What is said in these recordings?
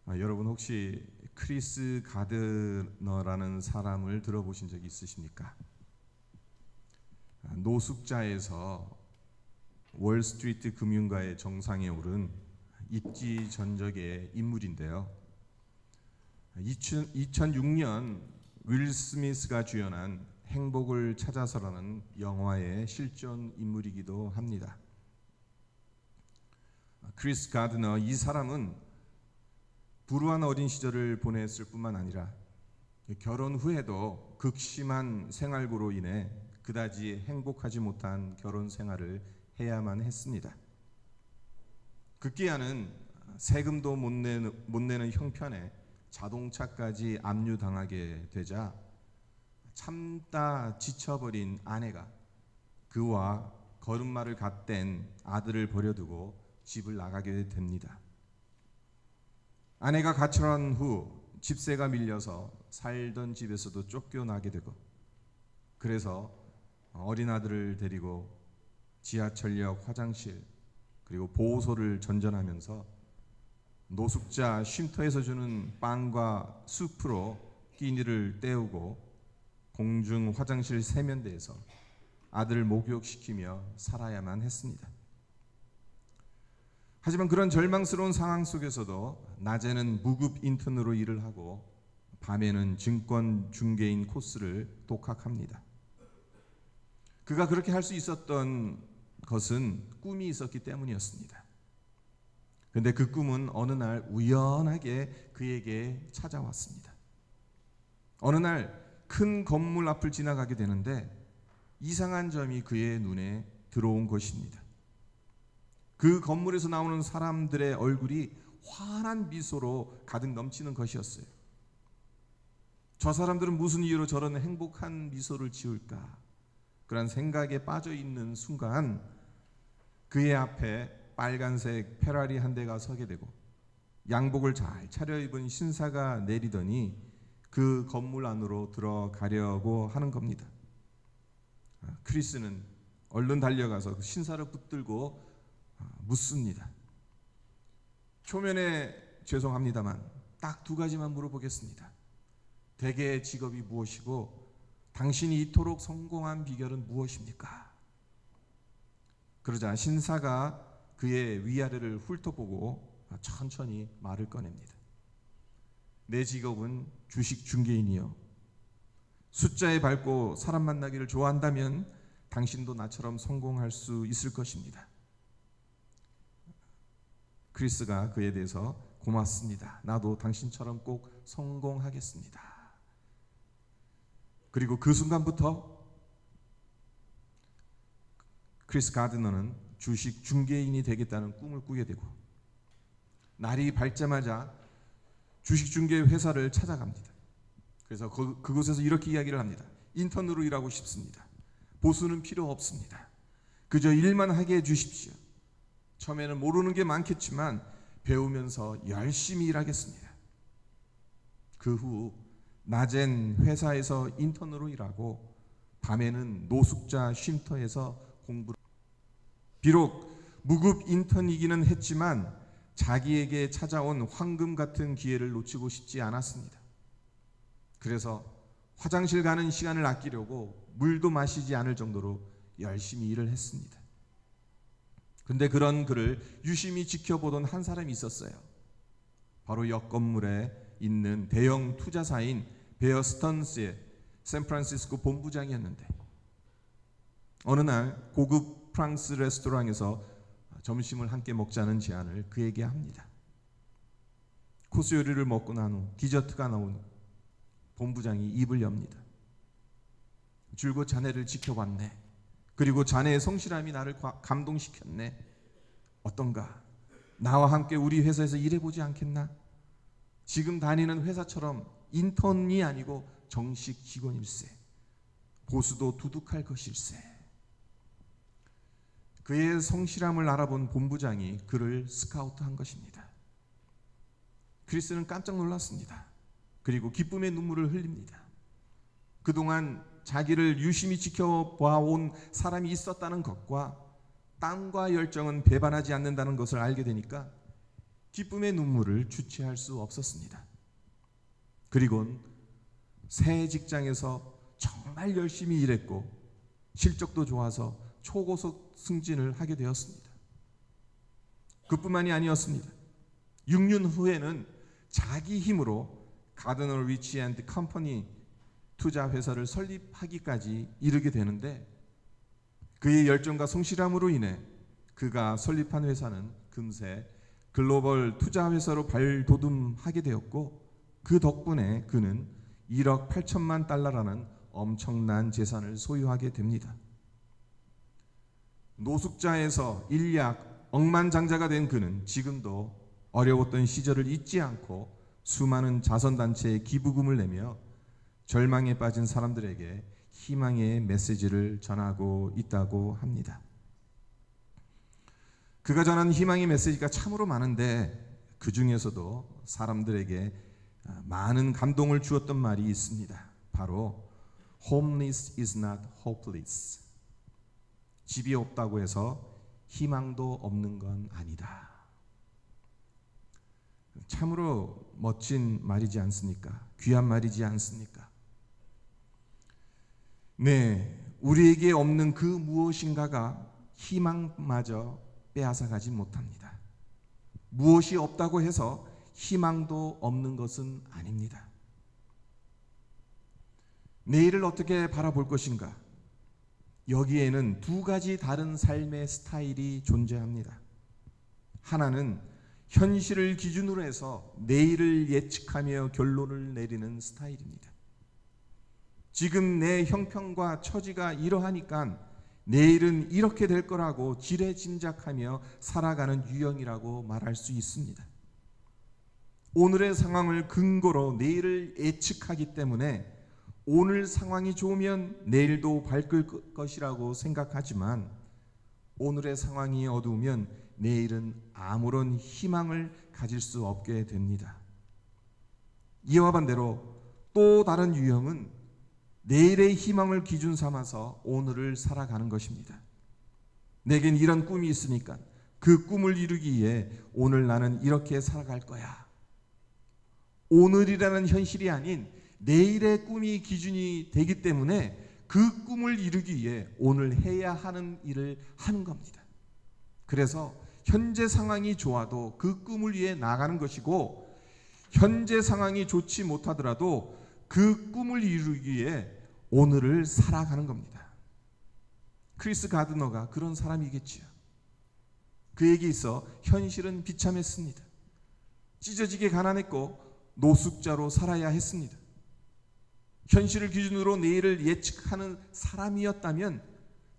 여러분 혹시 크리스 가드너라는 사람을 들어보신 적이 있으십니까? 노숙자에서 월스트리트 금융가의 정상에 오른 입지전적의 인물인데요. 2006년 윌 스미스가 주연한 행복을 찾아서라는 영화의 실존 인물이기도 합니다. 크리스 가드너, 이 사람은 불우한 어린 시절을 보냈을 뿐만 아니라 결혼 후에도 극심한 생활고로 인해 그다지 행복하지 못한 결혼 생활을 해야만 했습니다. 급기야는 세금도 못 내는 형편에 자동차까지 압류당하게 되자 참다 지쳐버린 아내가 그와 걸음마를 같댄 아들을 버려두고 집을 나가게 됩니다. 아내가 가출한 후 집세가 밀려서 살던 집에서도 쫓겨나게 되고, 그래서 어린 아들을 데리고 지하철역 화장실 그리고 보호소를 전전하면서 노숙자 쉼터에서 주는 빵과 수프로 끼니를 때우고 공중 화장실 세면대에서 아들을 목욕시키며 살아야만 했습니다. 하지만 그런 절망스러운 상황 속에서도 낮에는 무급 인턴으로 일을 하고 밤에는 증권 중개인 코스를 독학합니다. 그가 그렇게 할 수 있었던 것은 꿈이 있었기 때문이었습니다. 그런데 그 꿈은 어느 날 우연하게 그에게 찾아왔습니다. 어느 날 큰 건물 앞을 지나가게 되는데 이상한 점이 그의 눈에 들어온 것입니다. 그 건물에서 나오는 사람들의 얼굴이 환한 미소로 가득 넘치는 것이었어요. 저 사람들은 무슨 이유로 저런 행복한 미소를 지을까? 그런 생각에 빠져 있는 순간 그의 앞에 빨간색 페라리 한 대가 서게 되고 양복을 잘 차려입은 신사가 내리더니 그 건물 안으로 들어가려고 하는 겁니다. 크리스는 얼른 달려가서 신사를 붙들고 묻습니다. 초면에 죄송합니다만 딱 두 가지만 물어보겠습니다. 대개의 직업이 무엇이고 당신이 이토록 성공한 비결은 무엇입니까? 그러자 신사가 그의 위아래를 훑어보고 천천히 말을 꺼냅니다. 내 직업은 주식 중개인이요. 숫자에 밟고 사람 만나기를 좋아한다면 당신도 나처럼 성공할 수 있을 것입니다. 크리스가 그에 대해서 고맙습니다. 나도 당신처럼 꼭 성공하겠습니다. 그리고 그 순간부터 크리스 가드너는 주식 중개인이 되겠다는 꿈을 꾸게 되고 날이 밝자마자 주식 중개 회사를 찾아갑니다. 그래서 그곳에서 이렇게 이야기를 합니다. 인턴으로 일하고 싶습니다. 보수는 필요 없습니다. 그저 일만 하게 해주십시오. 처음에는 모르는 게 많겠지만 배우면서 열심히 일하겠습니다. 그 후 낮엔 회사에서 인턴으로 일하고 밤에는 노숙자 쉼터에서 공부를. 비록 무급 인턴이기는 했지만 자기에게 찾아온 황금 같은 기회를 놓치고 싶지 않았습니다. 그래서 화장실 가는 시간을 아끼려고 물도 마시지 않을 정도로 열심히 일을 했습니다. 근데 그런 그를 유심히 지켜보던 한 사람이 있었어요. 바로 옆 건물에 있는 대형 투자사인 베어 스턴스의 샌프란시스코 본부장이었는데 어느 날 고급 프랑스 레스토랑에서 점심을 함께 먹자는 제안을 그에게 합니다. 코스 요리를 먹고 난 후 디저트가 나온 본부장이 입을 엽니다. 줄곧 자네를 지켜봤네. 그리고 자네의 성실함이 나를 감동시켰네. 어떤가? 나와 함께 우리 회사에서 일해보지 않겠나? 지금 다니는 회사처럼 인턴이 아니고 정식 직원일세. 보수도 두둑할 것일세. 그의 성실함을 알아본 본부장이 그를 스카우트한 것입니다. 크리스는 깜짝 놀랐습니다. 그리고 기쁨의 눈물을 흘립니다. 그동안 자기를 유심히 지켜봐온 사람이 있었다는 것과 땀과 열정은 배반하지 않는다는 것을 알게 되니까 기쁨의 눈물을 주체할 수 없었습니다. 그리고는 새 직장에서 정말 열심히 일했고 실적도 좋아서 초고속 승진을 하게 되었습니다. 그뿐만이 아니었습니다. 6년 후에는 자기 힘으로 가드너 리치 앤드 컴퍼니 투자 회사를 설립하기까지 이르게 되는데, 그의 열정과 성실함으로 인해 그가 설립한 회사는 금세 글로벌 투자 회사로 발돋움하게 되었고, 그 덕분에 그는 1억 8천만 달러라는 엄청난 재산을 소유하게 됩니다. 노숙자에서 일약 억만장자가 된 그는 지금도 어려웠던 시절을 잊지 않고 수많은 자선단체에 기부금을 내며 절망에 빠진 사람들에게 희망의 메시지를 전하고 있다고 합니다. 그가 전한 희망의 메시지가 참으로 많은데 그 중에서도 사람들에게 많은 감동을 주었던 말이 있습니다. 바로 Homeless is not hopeless. 집이 없다고 해서 희망도 없는 건 아니다. 참으로 멋진 말이지 않습니까? 귀한 말이지 않습니까? 네, 우리에게 없는 그 무엇인가가 희망마저 빼앗아가지 못합니다. 무엇이 없다고 해서 희망도 없는 것은 아닙니다. 내일을 어떻게 바라볼 것인가? 여기에는 두 가지 다른 삶의 스타일이 존재합니다. 하나는 현실을 기준으로 해서 내일을 예측하며 결론을 내리는 스타일입니다. 지금 내 형편과 처지가 이러하니까 내일은 이렇게 될 거라고 지레짐작하며 살아가는 유형이라고 말할 수 있습니다. 오늘의 상황을 근거로 내일을 예측하기 때문에 오늘 상황이 좋으면 내일도 밝을 것이라고 생각하지만 오늘의 상황이 어두우면 내일은 아무런 희망을 가질 수 없게 됩니다. 이와 반대로 또 다른 유형은 내일의 희망을 기준 삼아서 오늘을 살아가는 것입니다. 내겐 이런 꿈이 있으니까 그 꿈을 이루기 위해 오늘 나는 이렇게 살아갈 거야. 오늘이라는 현실이 아닌 내일의 꿈이 기준이 되기 때문에 그 꿈을 이루기 위해 오늘 해야 하는 일을 하는 겁니다. 그래서 현재 상황이 좋아도 그 꿈을 위해 나가는 것이고, 현재 상황이 좋지 못하더라도 그 꿈을 이루기 위해 오늘을 살아가는 겁니다. 크리스 가드너가 그런 사람이겠지요. 그에게 있어 현실은 비참했습니다. 찢어지게 가난했고 노숙자로 살아야 했습니다. 현실을 기준으로 내일을 예측하는 사람이었다면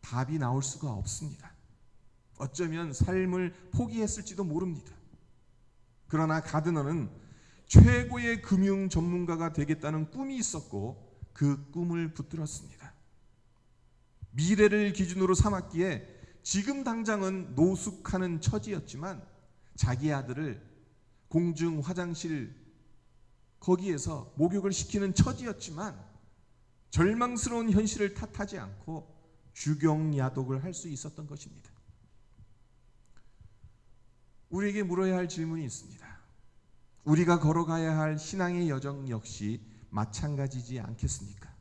답이 나올 수가 없습니다. 어쩌면 삶을 포기했을지도 모릅니다. 그러나 가드너는 최고의 금융 전문가가 되겠다는 꿈이 있었고 그 꿈을 붙들었습니다. 미래를 기준으로 삼았기에 지금 당장은 노숙하는 처지였지만 자기 아들을 공중 화장실 거기에서 목욕을 시키는 처지였지만 절망스러운 현실을 탓하지 않고 주경야독을 할 수 있었던 것입니다. 우리에게 물어야 할 질문이 있습니다. 우리가 걸어가야 할 신앙의 여정 역시 마찬가지지 않겠습니까?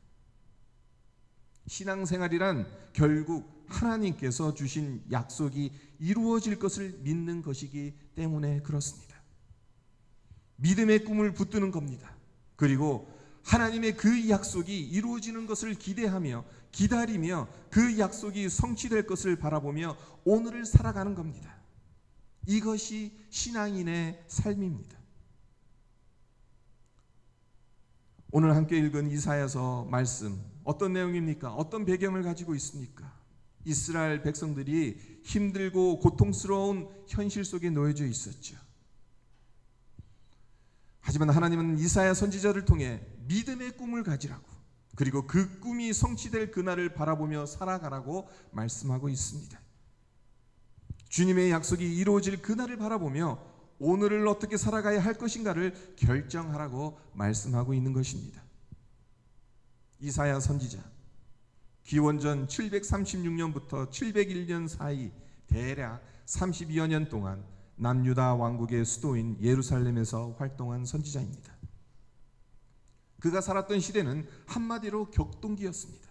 신앙생활이란 결국 하나님께서 주신 약속이 이루어질 것을 믿는 것이기 때문에 그렇습니다. 믿음의 꿈을 붙드는 겁니다. 그리고 하나님의 그 약속이 이루어지는 것을 기대하며 기다리며 그 약속이 성취될 것을 바라보며 오늘을 살아가는 겁니다. 이것이 신앙인의 삶입니다. 오늘 함께 읽은 이사야서 말씀 어떤 내용입니까? 어떤 배경을 가지고 있습니까? 이스라엘 백성들이 힘들고 고통스러운 현실 속에 놓여져 있었죠. 하지만 하나님은 이사야 선지자를 통해 믿음의 꿈을 가지라고, 그리고 그 꿈이 성취될 그날을 바라보며 살아가라고 말씀하고 있습니다. 주님의 약속이 이루어질 그날을 바라보며 오늘을 어떻게 살아가야 할 것인가를 결정하라고 말씀하고 있는 것입니다. 이사야 선지자 기원전 736년부터 701년 사이 대략 32여 년 동안 남유다 왕국의 수도인 예루살렘에서 활동한 선지자입니다. 그가 살았던 시대는 한마디로 격동기였습니다.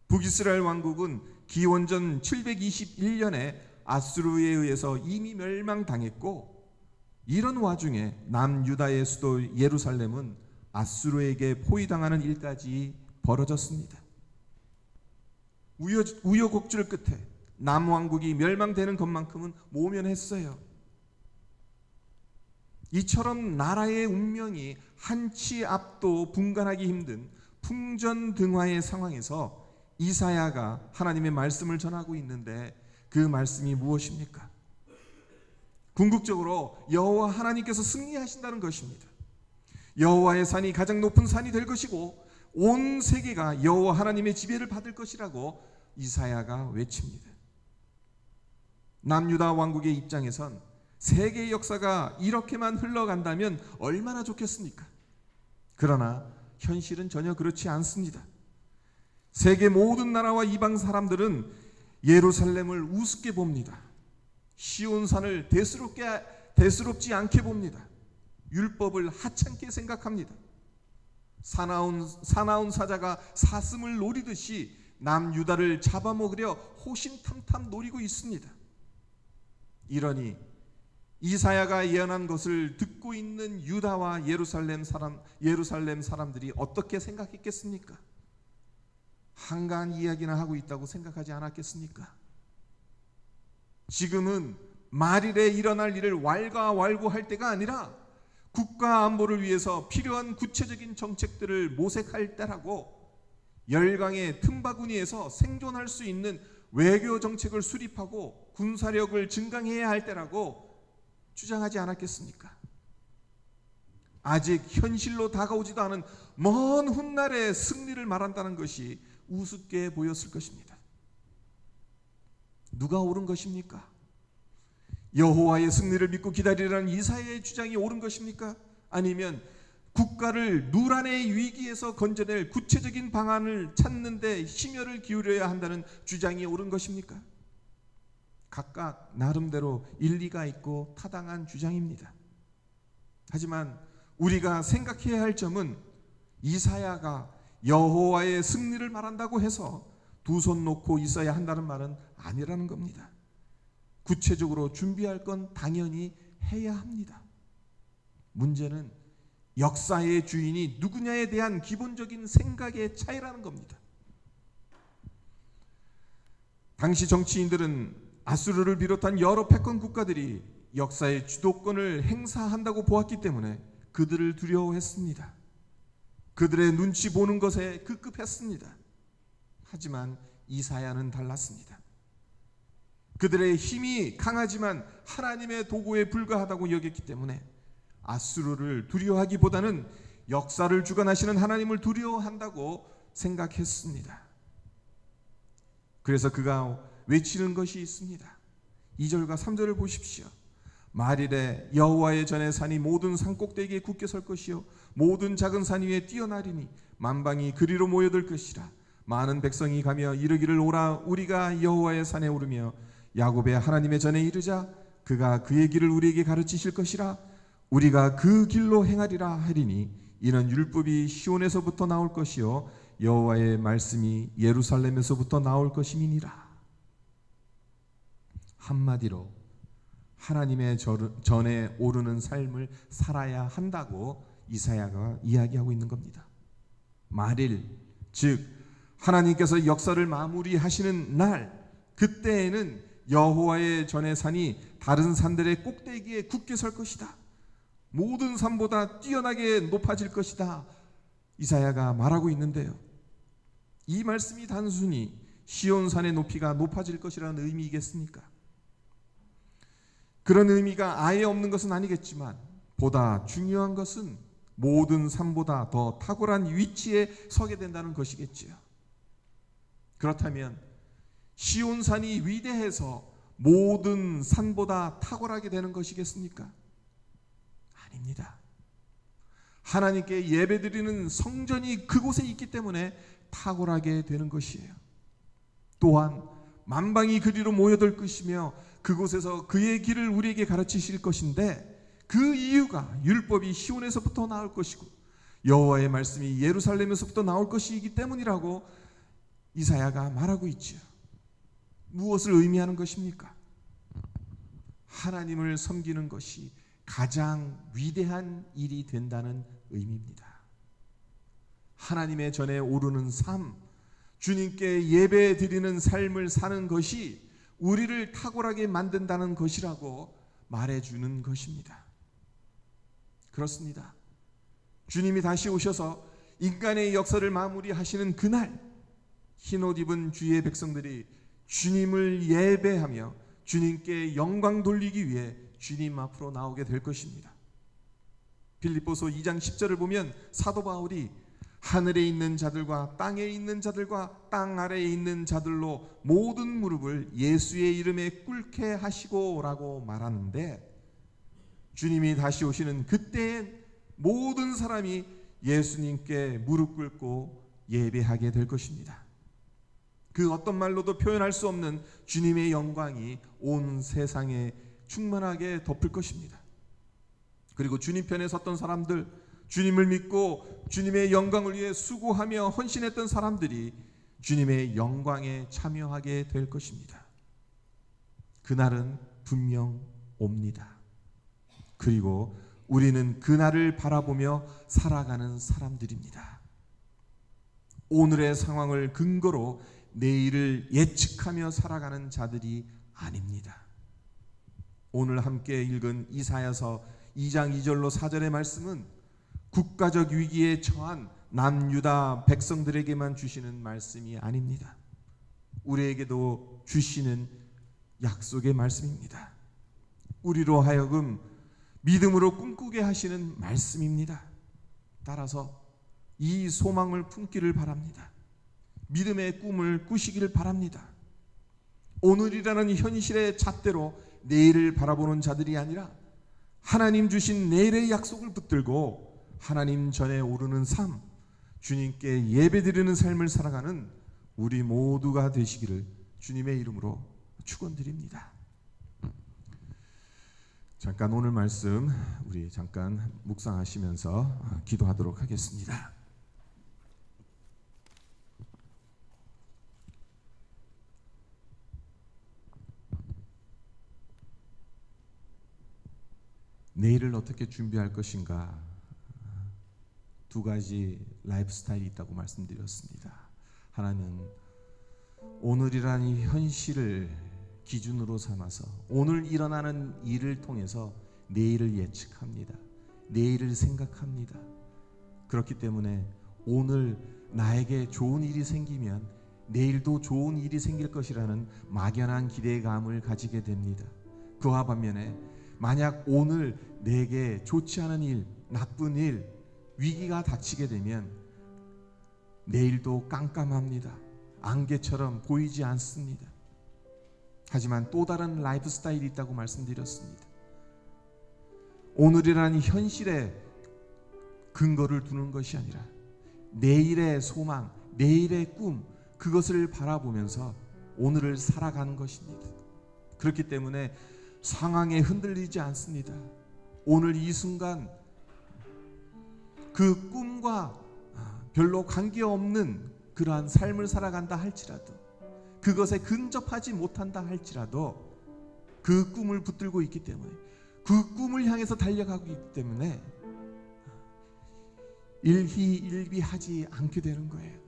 북이스라엘 왕국은 기원전 721년에 아수르에 의해서 이미 멸망당했고, 이런 와중에 남유다의 수도 예루살렘은 아수르에게 포위당하는 일까지 벌어졌습니다. 우여곡절 끝에 남왕국이 멸망되는 것만큼은 모면했어요. 이처럼 나라의 운명이 한치 앞도 분간하기 힘든 풍전등화의 상황에서 이사야가 하나님의 말씀을 전하고 있는데, 그 말씀이 무엇입니까? 궁극적으로 여호와 하나님께서 승리하신다는 것입니다. 여호와의 산이 가장 높은 산이 될 것이고 온 세계가 여호와 하나님의 지배를 받을 것이라고 이사야가 외칩니다. 남유다 왕국의 입장에선 세계의 역사가 이렇게만 흘러간다면 얼마나 좋겠습니까? 그러나 현실은 전혀 그렇지 않습니다. 세계 모든 나라와 이방 사람들은 예루살렘을 우습게 봅니다. 시온산을 대수롭지 않게 봅니다. 율법을 하찮게 생각합니다. 사나운 사자가 사슴을 노리듯이 남유다를 잡아먹으려 호신탐탐 노리고 있습니다. 이러니 이사야가 예언한 것을 듣고 있는 유다와 예루살렘 사람들이 어떻게 생각했겠습니까? 한가한 이야기나 하고 있다고 생각하지 않았겠습니까? 지금은 말일에 일어날 일을 왈가왈부할 때가 아니라 국가 안보를 위해서 필요한 구체적인 정책들을 모색할 때라고, 열강의 틈바구니에서 생존할 수 있는 외교 정책을 수립하고 군사력을 증강해야 할 때라고 주장하지 않았겠습니까? 아직 현실로 다가오지도 않은 먼 훗날의 승리를 말한다는 것이 우습게 보였을 것입니다. 누가 옳은 것입니까? 여호와의 승리를 믿고 기다리라는 이사야의 주장이 옳은 것입니까? 아니면 국가를 누란의 위기에서 건져낼 구체적인 방안을 찾는 데 심혈을 기울여야 한다는 주장이 옳은 것입니까? 각각 나름대로 일리가 있고 타당한 주장입니다. 하지만 우리가 생각해야 할 점은 이사야가 여호와의 승리를 말한다고 해서 두 손 놓고 있어야 한다는 말은 아니라는 겁니다. 구체적으로 준비할 건 당연히 해야 합니다. 문제는 역사의 주인이 누구냐에 대한 기본적인 생각의 차이라는 겁니다. 당시 정치인들은 아수르를 비롯한 여러 패권 국가들이 역사의 주도권을 행사한다고 보았기 때문에 그들을 두려워했습니다. 그들의 눈치 보는 것에 급급했습니다. 하지만 이사야는 달랐습니다. 그들의 힘이 강하지만 하나님의 도구에 불과하다고 여겼기 때문에 아수르를 두려워하기보다는 역사를 주관하시는 하나님을 두려워한다고 생각했습니다. 그래서 그가 외치는 것이 있습니다. 2절과 3절을 보십시오. 말일에 여호와의 전에 산이 모든 산 꼭대기에 굳게 설 것이요 모든 작은 산 위에 뛰어나리니 만방이 그리로 모여들 것이라. 많은 백성이 가며 이르기를 오라 우리가 여호와의 산에 오르며 야곱의 하나님의 전에 이르자 그가 그의 길을 우리에게 가르치실 것이라. 우리가 그 길로 행하리라 하리니 이는 율법이 시온에서부터 나올 것이요 여호와의 말씀이 예루살렘에서부터 나올 것임이니라. 한마디로 하나님의 전에 오르는 삶을 살아야 한다고 이사야가 이야기하고 있는 겁니다. 말일, 즉 하나님께서 역사를 마무리하시는 날, 그때에는 여호와의 전의 산이 다른 산들의 꼭대기에 굳게 설 것이다. 모든 산보다 뛰어나게 높아질 것이다. 이사야가 말하고 있는데요. 이 말씀이 단순히 시온산의 높이가 높아질 것이라는 의미이겠습니까? 그런 의미가 아예 없는 것은 아니겠지만 보다 중요한 것은 모든 산보다 더 탁월한 위치에 서게 된다는 것이겠지요. 그렇다면 시온산이 위대해서 모든 산보다 탁월하게 되는 것이겠습니까? 아닙니다. 하나님께 예배드리는 성전이 그곳에 있기 때문에 탁월하게 되는 것이에요. 또한 만방이 그리로 모여들 것이며 그곳에서 그의 길을 우리에게 가르치실 것인데 그 이유가 율법이 시온에서부터 나올 것이고 여호와의 말씀이 예루살렘에서부터 나올 것이기 때문이라고 이사야가 말하고 있지요. 무엇을 의미하는 것입니까? 하나님을 섬기는 것이 가장 위대한 일이 된다는 의미입니다. 하나님의 전에 오르는 삶, 주님께 예배 드리는 삶을 사는 것이 우리를 탁월하게 만든다는 것이라고 말해주는 것입니다. 그렇습니다. 주님이 다시 오셔서 인간의 역사를 마무리하시는 그날, 흰옷 입은 주의 백성들이 주님을 예배하며 주님께 영광 돌리기 위해 주님 앞으로 나오게 될 것입니다. 빌립보서 2장 10절을 보면 사도 바울이 하늘에 있는 자들과 땅에 있는 자들과 땅 아래에 있는 자들로 모든 무릎을 예수의 이름에 꿇게 하시고 라고 말하는데, 주님이 다시 오시는 그때엔 모든 사람이 예수님께 무릎 꿇고 예배하게 될 것입니다. 그 어떤 말로도 표현할 수 없는 주님의 영광이 온 세상에 충만하게 덮을 것입니다. 그리고 주님 편에 섰던 사람들, 주님을 믿고 주님의 영광을 위해 수고하며 헌신했던 사람들이 주님의 영광에 참여하게 될 것입니다. 그날은 분명 옵니다. 그리고 우리는 그날을 바라보며 살아가는 사람들입니다. 오늘의 상황을 근거로 내일을 예측하며 살아가는 자들이 아닙니다. 오늘 함께 읽은 이사야서 2장 2절로 4절의 말씀은 국가적 위기에 처한 남유다 백성들에게만 주시는 말씀이 아닙니다. 우리에게도 주시는 약속의 말씀입니다. 우리로 하여금 믿음으로 꿈꾸게 하시는 말씀입니다. 따라서 이 소망을 품기를 바랍니다. 믿음의 꿈을 꾸시기를 바랍니다. 오늘이라는 현실의 잣대로 내일을 바라보는 자들이 아니라 하나님 주신 내일의 약속을 붙들고 하나님 전에 오르는 삶, 주님께 예배드리는 삶을 살아가는 우리 모두가 되시기를 주님의 이름으로 축원드립니다. 잠깐 오늘 말씀 우리 잠깐 묵상하시면서 기도하도록 하겠습니다. 내일을 어떻게 준비할 것인가, 두 가지 라이프 스타일이 있다고 말씀드렸습니다. 하나는 오늘이라는 이 현실을 기준으로 삼아서 오늘 일어나는 일을 통해서 내일을 예측합니다. 내일을 생각합니다. 그렇기 때문에 오늘 나에게 좋은 일이 생기면 내일도 좋은 일이 생길 것이라는 막연한 기대감을 가지게 됩니다. 그와 반면에 만약 오늘 내게 좋지 않은 일, 나쁜 일, 위기가 닥치게 되면 내일도 깜깜합니다. 안개처럼 보이지 않습니다. 하지만 또 다른 라이프 스타일이 있다고 말씀드렸습니다. 오늘이라는 현실에 근거를 두는 것이 아니라 내일의 소망, 내일의 꿈, 그것을 바라보면서 오늘을 살아가는 것입니다. 그렇기 때문에 상황에 흔들리지 않습니다. 오늘 이 순간 그 꿈과 별로 관계없는 그러한 삶을 살아간다 할지라도, 그것에 근접하지 못한다 할지라도 그 꿈을 붙들고 있기 때문에, 그 꿈을 향해서 달려가고 있기 때문에 일희일비하지 않게 되는 거예요.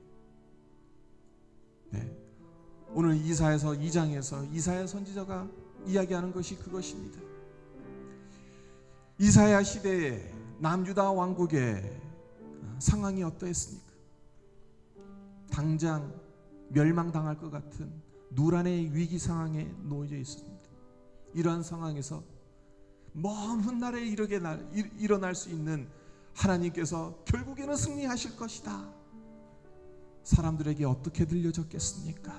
네. 오늘 이사야서 2장에서 이사야 선지자가 이야기하는 것이 그것입니다. 이사야 시대에 남유다 왕국의 상황이 어떠했습니까? 당장 멸망당할 것 같은 누란의 위기 상황에 놓여 있습니다. 이러한 상황에서 먼 훗날에 일어날 수 있는 하나님께서 결국에는 승리하실 것이다, 사람들에게 어떻게 들려졌겠습니까?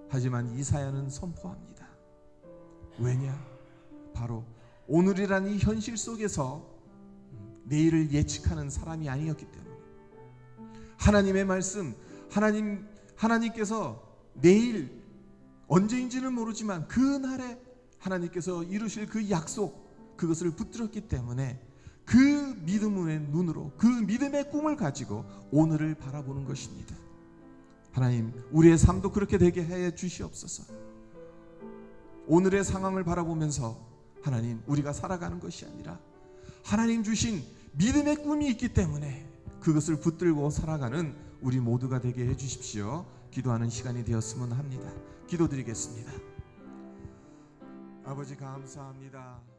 하지만 이사야는 선포합니다. 왜냐? 바로 오늘이라는 이 현실 속에서 내일을 예측하는 사람이 아니었기 때문에, 하나님의 말씀, 하나님께서 내일 언제인지는 모르지만 그 날에 하나님께서 이루실 그 약속, 그것을 붙들었기 때문에 그 믿음의 눈으로, 그 믿음의 꿈을 가지고 오늘을 바라보는 것입니다. 하나님, 우리의 삶도 그렇게 되게 해 주시옵소서. 오늘의 상황을 바라보면서 하나님, 우리가 살아가는 것이 아니라 하나님 주신 믿음의 꿈이 있기 때문에 그것을 붙들고 살아가는 우리 모두가 되게 해 주십시오. 기도하는 시간이 되었으면 합니다. 기도드리겠습니다. 아버지, 감사합니다.